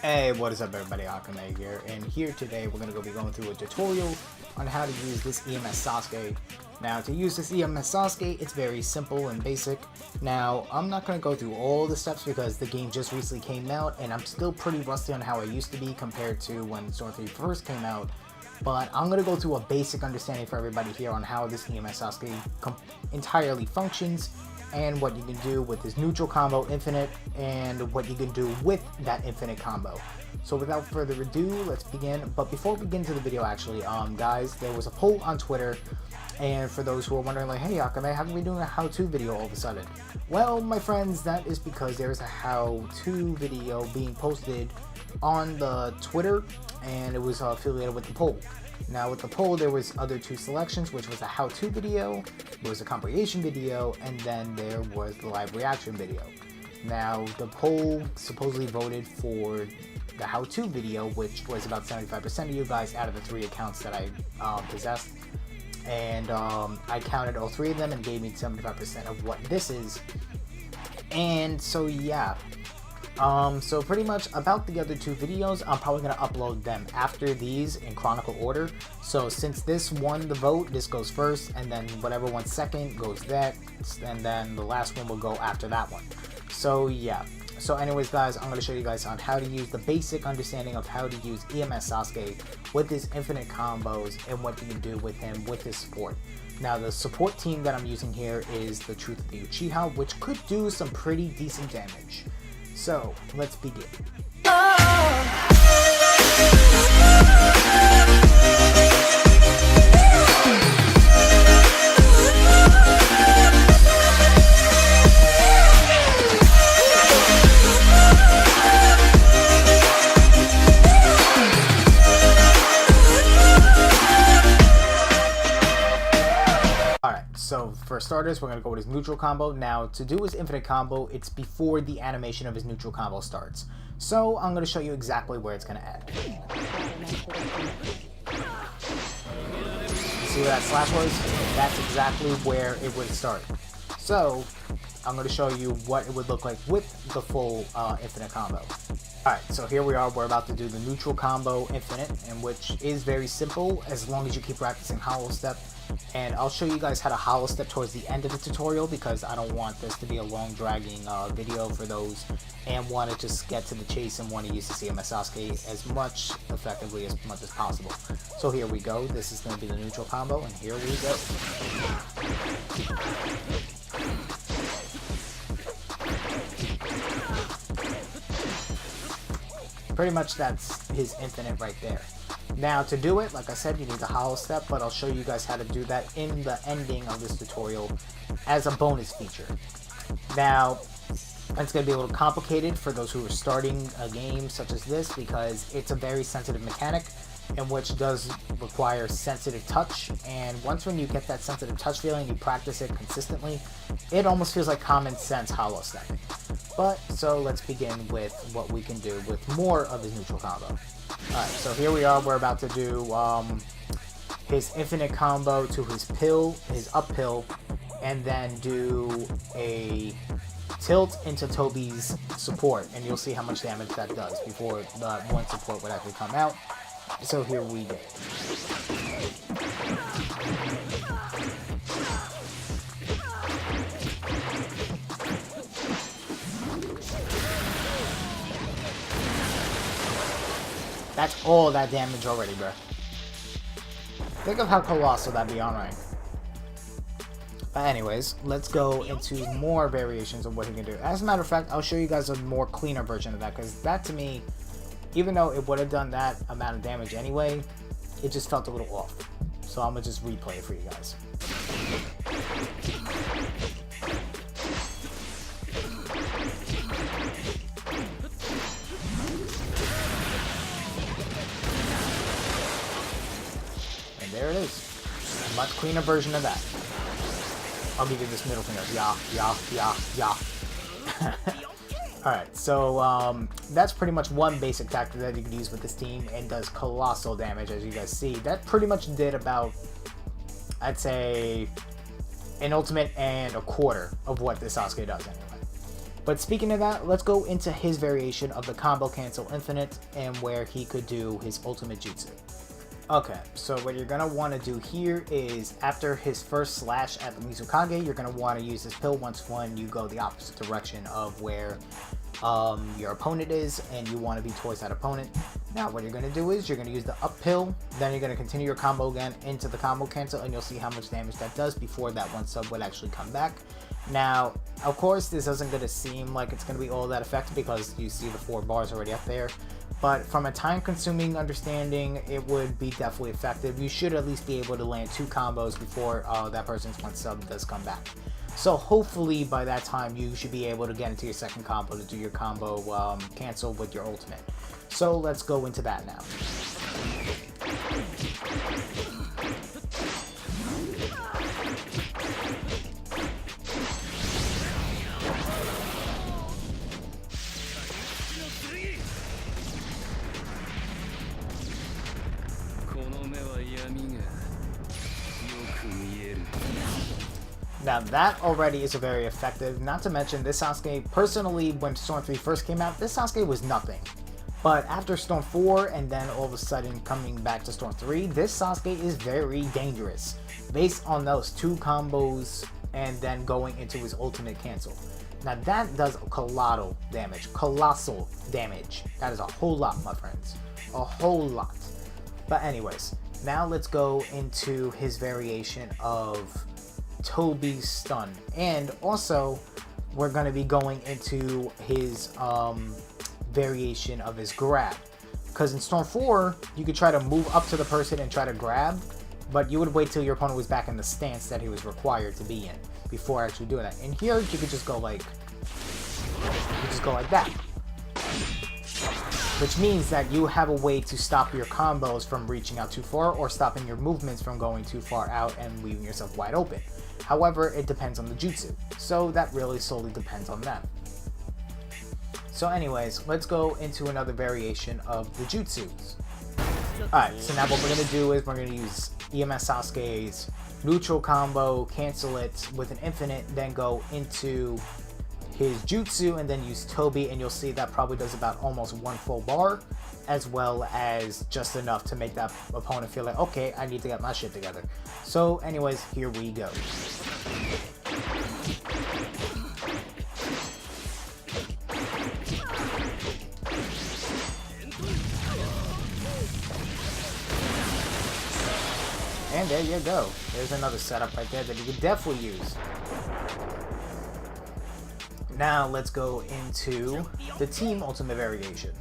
Hey, what is up everybody, Akame here, and here today we're going to be going through a tutorial on how to use this EMS Sasuke. Now, to use this EMS Sasuke, it's very simple and basic. Now, I'm not going to go through all the steps because the game just recently came out, and I'm still pretty rusty on how I used to be compared to when Storm 3 first came out. But I'm going to go through a basic understanding for everybody here on how this EMS Sasuke entirely functions, and what you can do with this neutral combo infinite, and what you can do with that infinite combo. So without further ado, let's begin. But before we begin to the video, actually, guys, there was a poll on Twitter, and for those who are wondering, like, hey Akame, how come we doing a how-to video all of a sudden? Well, my friends, that is because there's a how-to video being posted on the Twitter, and it was affiliated with the poll. Now with the poll, there was other two selections, which was a how-to video, there was a comprehension video, and then there was the live reaction video. Now the poll supposedly voted for the how-to video, which was about 75% of you guys out of the 3 accounts that I possessed. And I counted all 3 of them and gave me 75% of what this is. And so yeah. So pretty much about the other 2 videos, I'm probably going to upload them after these in chronicle order. So since this won the vote, this goes first, and then whatever won second goes next, and then the last one will go after that one. So yeah. So anyways guys, I'm going to show you guys on how to use the basic understanding of how to use EMS Sasuke with his infinite combos and what you can do with him with his support. Now the support team that I'm using here is the Truth of the Uchiha, which could do some pretty decent damage. So, let's begin. So for starters, we're going to go with his neutral combo. Now to do his infinite combo, it's before the animation of his neutral combo starts. So I'm going to show you exactly where it's going to end. See where that slash was? That's exactly where it would start. So I'm going to show you what it would look like with the full infinite combo. Alright, so here we are, we're about to do the neutral combo infinite, and which is very simple as long as you keep practicing Holo Step. And I'll show you guys how to Holo Step towards the end of the tutorial because I don't want this to be a long dragging video for those and want to just get to the chase and want to use the EMS Sasuke as much effectively as much as possible. So here we go, this is going to be the neutral combo, and here we go. Pretty much that's his infinite right there. Now to do it, like I said, you need the Holo Step, but I'll show you guys how to do that in the ending of this tutorial as a bonus feature. Now, it's going to be a little complicated for those who are starting a game such as this because it's a very sensitive mechanic in which does require sensitive touch, and once when you get that sensitive touch feeling, you practice it consistently, it almost feels like common sense Holo Stepping. But, so let's begin with what we can do with more of his neutral combo. Alright, so here we are, we're about to do his infinite combo to his pill, his up pill, and then do a tilt into Toby's support, and you'll see how much damage that does before the one support would actually come out. So here we go. That's all that damage already, bro. Think of how colossal that'd be on rank. But anyways, let's go into more variations of what he can do. As a matter of fact, I'll show you guys a more cleaner version of that, because that to me, even though it would have done that amount of damage anyway, it just felt a little off. So I'm gonna just replay it for you guys. And there it is. A much cleaner version of that. I'll give you this middle finger. Yeah. Alright, so that's pretty much one basic tactic that you can use with this team and does colossal damage, as you guys see. That pretty much did about, I'd say, an ultimate and a quarter of what this Sasuke does anyway. But speaking of that, let's go into his variation of the combo cancel infinite and where he could do his ultimate jutsu. Okay, so what you're going to want to do here is after his first slash at the Mizukage, you're going to want to use this pill once you go the opposite direction of where your opponent is, and you want to be towards that opponent. Now what you're going to do is you're going to use the up pill, then you're going to continue your combo again into the combo cancel, and you'll see how much damage that does before that one sub would actually come back. Now of course this isn't going to seem like it's going to be all that effective because you see the 4 bars already up there, but from a time consuming understanding, it would be definitely effective. You should at least be able to land 2 combos before that person's one sub does come back. So hopefully by that time you should be able to get into your second combo to do your combo cancel with your ultimate. So let's go into that now. Now that already is a very effective, not to mention this Sasuke, personally when Storm 3 first came out, this Sasuke was nothing. But after Storm 4 and then all of a sudden coming back to Storm 3, this Sasuke is very dangerous. Based on those 2 combos and then going into his ultimate cancel. Now that does colossal damage. That is a whole lot, my friends. A whole lot. But anyways, now let's go into his variation of Toby's stun, and also we're going to be going into his variation of his grab, because in Storm 4 you could try to move up to the person and try to grab, but you would wait till your opponent was back in the stance that he was required to be in before actually doing that. And here you could just go like that, which means that you have a way to stop your combos from reaching out too far or stopping your movements from going too far out and leaving yourself wide open. However, it depends on the jutsu, so that really solely depends on them. So anyways, let's go into another variation of the jutsus. Alright, so now what we're going to do is we're going to use EMS Sasuke's neutral combo, cancel it with an infinite, then go into his jutsu and then use Toby, and you'll see that probably does about almost 1 full bar, as well as just enough to make that opponent feel like, okay, I need to get my shit together. So anyways, here we go. And there you go. There's another setup right there that you could definitely use. Now let's go into the team ultimate variation.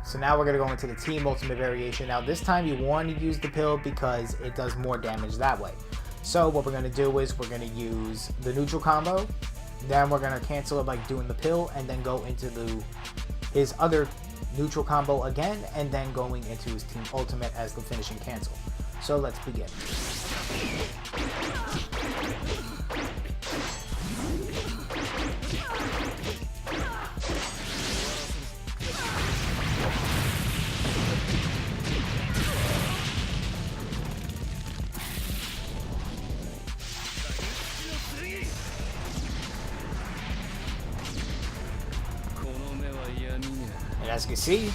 So now we're going to go into the team ultimate variation. Now this time you want to use the pill because it does more damage that way. So what we're going to do is we're going to use the neutral combo, then we're going to cancel it by doing the pill, and then go into his other neutral combo again, and then going into his team ultimate as the finishing cancel. So let's begin. And as you can see,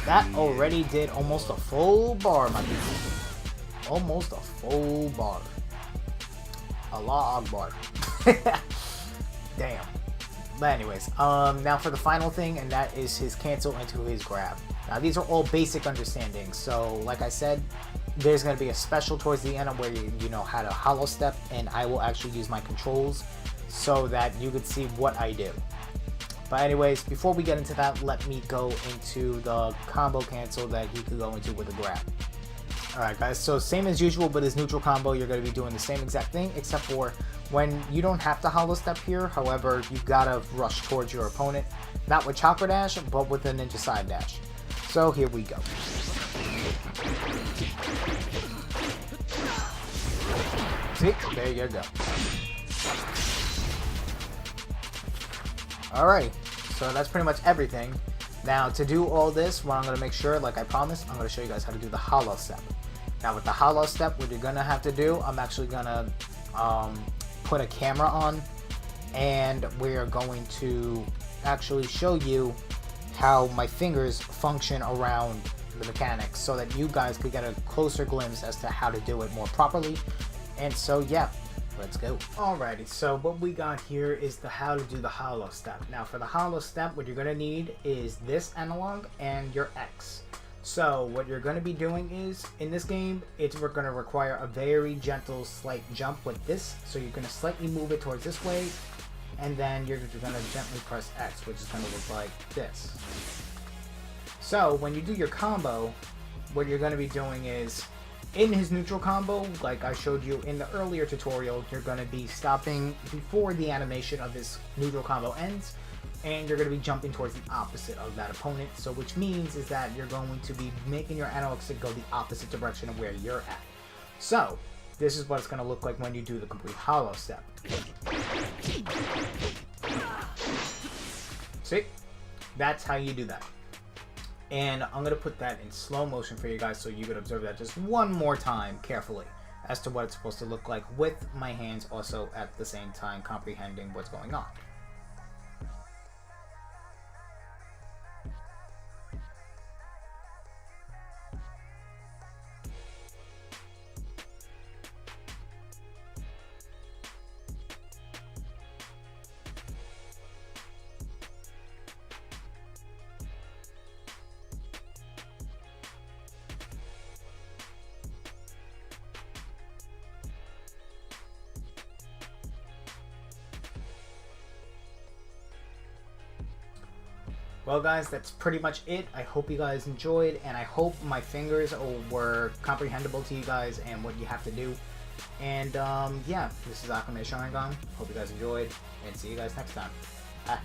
that already did almost a full bar, my people. Almost a full bar. Allah Akbar. Damn. But anyways, now for the final thing, and that is his cancel into his grab. Now these are all basic understandings, so like I said, there's going to be a special towards the end where you know how to hollow step, and I will actually use my controls so that you could see what I do. But anyways, before we get into that, let me go into the combo cancel that he could go into with a grab. Alright guys, so same as usual, but his neutral combo, you're going to be doing the same exact thing, except for when you don't have to hollow step here. However, you gotta rush towards your opponent, not with chakra dash, but with the ninja side dash. So here we go. See, there you go. Alright, so that's pretty much everything. Now to do all this, what I'm going to make sure, like I promised, I'm going to show you guys how to do the hollow step. Now with the hollow step, what you're going to have to do, I'm actually going to put a camera on, and we're going to actually show you how my fingers function around the mechanics so that you guys could get a closer glimpse as to how to do it more properly. And so yeah, let's go. Alrighty, so what we got here is the how to do the Holo step. Now for the Holo step, what you're going to need is this analog and your X. So what you're going to be doing is, in this game, we're going to require a very gentle slight jump with this. So you're going to slightly move it towards this way, and then you're going to gently press X, which is going to look like this. So when you do your combo, what you're going to be doing is, in his neutral combo, like I showed you in the earlier tutorial, you're going to be stopping before the animation of his neutral combo ends, and you're going to be jumping towards the opposite of that opponent. So which means is that you're going to be making your analog stick go the opposite direction of where you're at. So this is what it's going to look like when you do the complete Holo step. See? That's how you do that. And I'm going to put that in slow motion for you guys so you could observe that just one more time carefully as to what it's supposed to look like, with my hands also at the same time comprehending what's going on. Well guys, that's pretty much it. I hope you guys enjoyed, and I hope my fingers were comprehensible to you guys and what you have to do. And yeah, this is Akame Sharingan. Hope you guys enjoyed, and see you guys next time. Bye.